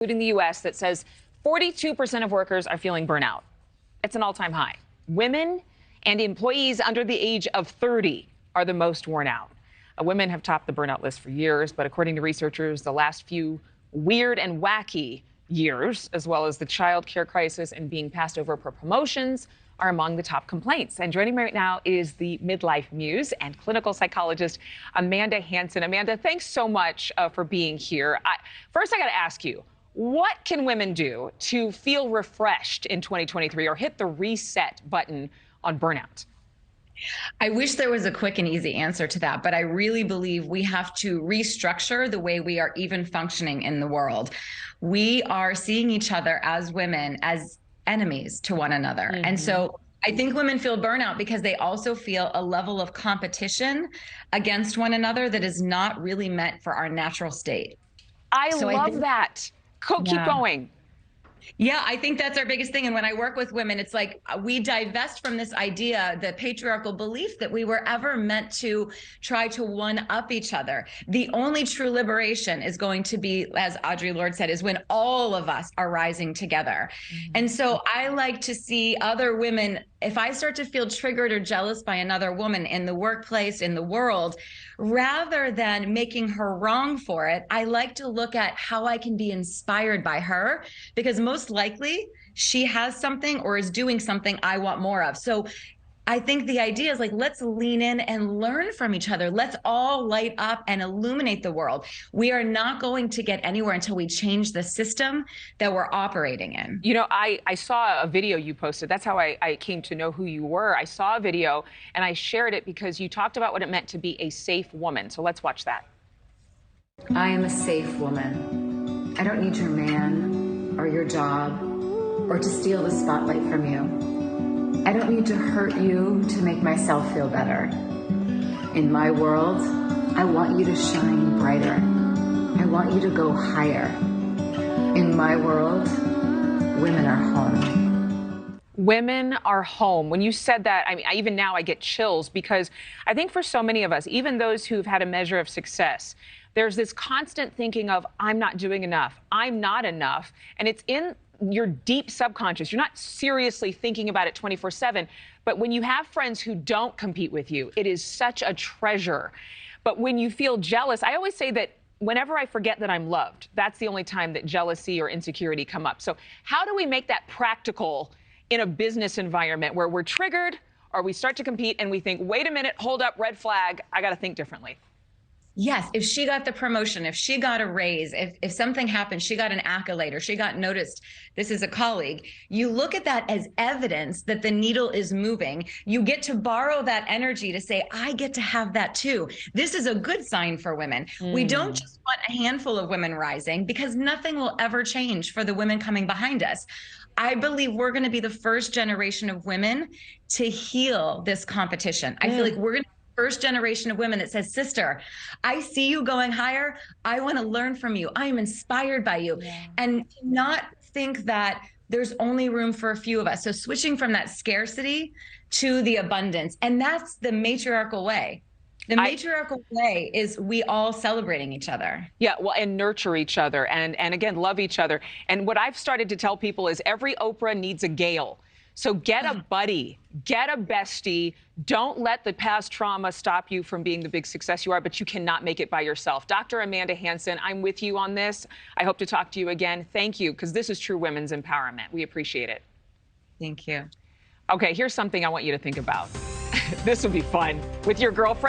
Including the U.S., that says 42% of workers are feeling burnout. It's an all-time high. Women and employees under the age of 30 are the most worn out. Women have topped the burnout list for years, but according to researchers, the last few weird and wacky years, as well as the child care crisis and being passed over for promotions, are among the top complaints. And joining me right now is the Midlife Muse and clinical psychologist Adrianne Hanson. Amanda, thanks so much for being here. First, I got to ask you, what can women do to feel refreshed in 2023 or hit the reset button on burnout? I wish there was a quick and easy answer to that, but I really believe we have to restructure the way we are even functioning in the world. We are seeing each other as women as enemies to one another. And so I think women feel burnout because they also feel a level of competition against one another that is not really meant for our natural state. I love that. Keep going. Yeah, I think that's our biggest thing. And when I work with women, it's like we divest from this idea, the patriarchal belief that we were ever meant to try to one-up each other. The only true liberation is going to be, as Audre Lorde said, is when all of us are rising together. And so I like to see other women, if I start to feel triggered or jealous by another woman in the workplace, in the world, rather than making her wrong for it, I like to look at how I can be inspired by her, because most likely she has something or is doing something I want more of. So I think the idea is like, let's lean in and learn from each other. Let's all light up and illuminate the world. We are not going to get anywhere until we change the system that we're operating in. You know, I saw a video you posted. That's how I came to know who you were. I saw a video and I shared it because you talked about what it meant to be a safe woman. So let's watch that. I am a safe woman. I don't need your man or your job or to steal the spotlight from you. I don't need to hurt you to make myself feel better. In my world, I want you to shine brighter. I want you to go higher. In my world, women are home. Women are home. When you said that, I mean, even now I get chills, because I think for so many of us, even those who've had a measure of success, there's this constant thinking of, I'm not doing enough, I'm not enough. And it's in your deep subconscious. You're not seriously thinking about it 24/7. But when you have friends who don't compete with you, it is such a treasure. But when you feel jealous, I always say that whenever I forget that I'm loved, that's the only time that jealousy or insecurity come up. So how do we make that practical in a business environment where we're triggered or we start to compete and we think, wait a minute, hold up, red flag, I got to think differently? Yes, if she got the promotion, if she got a raise, if something happened, she got an accolade or she got noticed, this is a colleague, you look at that as evidence that the needle is moving. You get to borrow that energy to say, I get to have that too. This is a good sign for women. We don't just want a handful of women rising, because nothing will ever change for the women coming behind us. I believe we're going to be the first generation of women to heal this competition. I feel like we're going to first generation of women that says, sister, I see you going higher. I want to learn from you. I am inspired by you. And not think that there's only room for a few of us. So switching from that scarcity to the abundance. And that's the matriarchal way. The matriarchal way is we all celebrating each other. Yeah, well, and nurture each other and again, love each other. And what I've started to tell people is every Oprah needs a Gail. So get a buddy, get a bestie. Don't let the past trauma stop you from being the big success you are, but you cannot make it by yourself. Dr. Adrianne Hanson, I'm with you on this. I hope to talk to you again. Thank you, because this is true women's empowerment. We appreciate it. Thank you. Okay, here's something I want you to think about. This will be fun. With your girlfriend,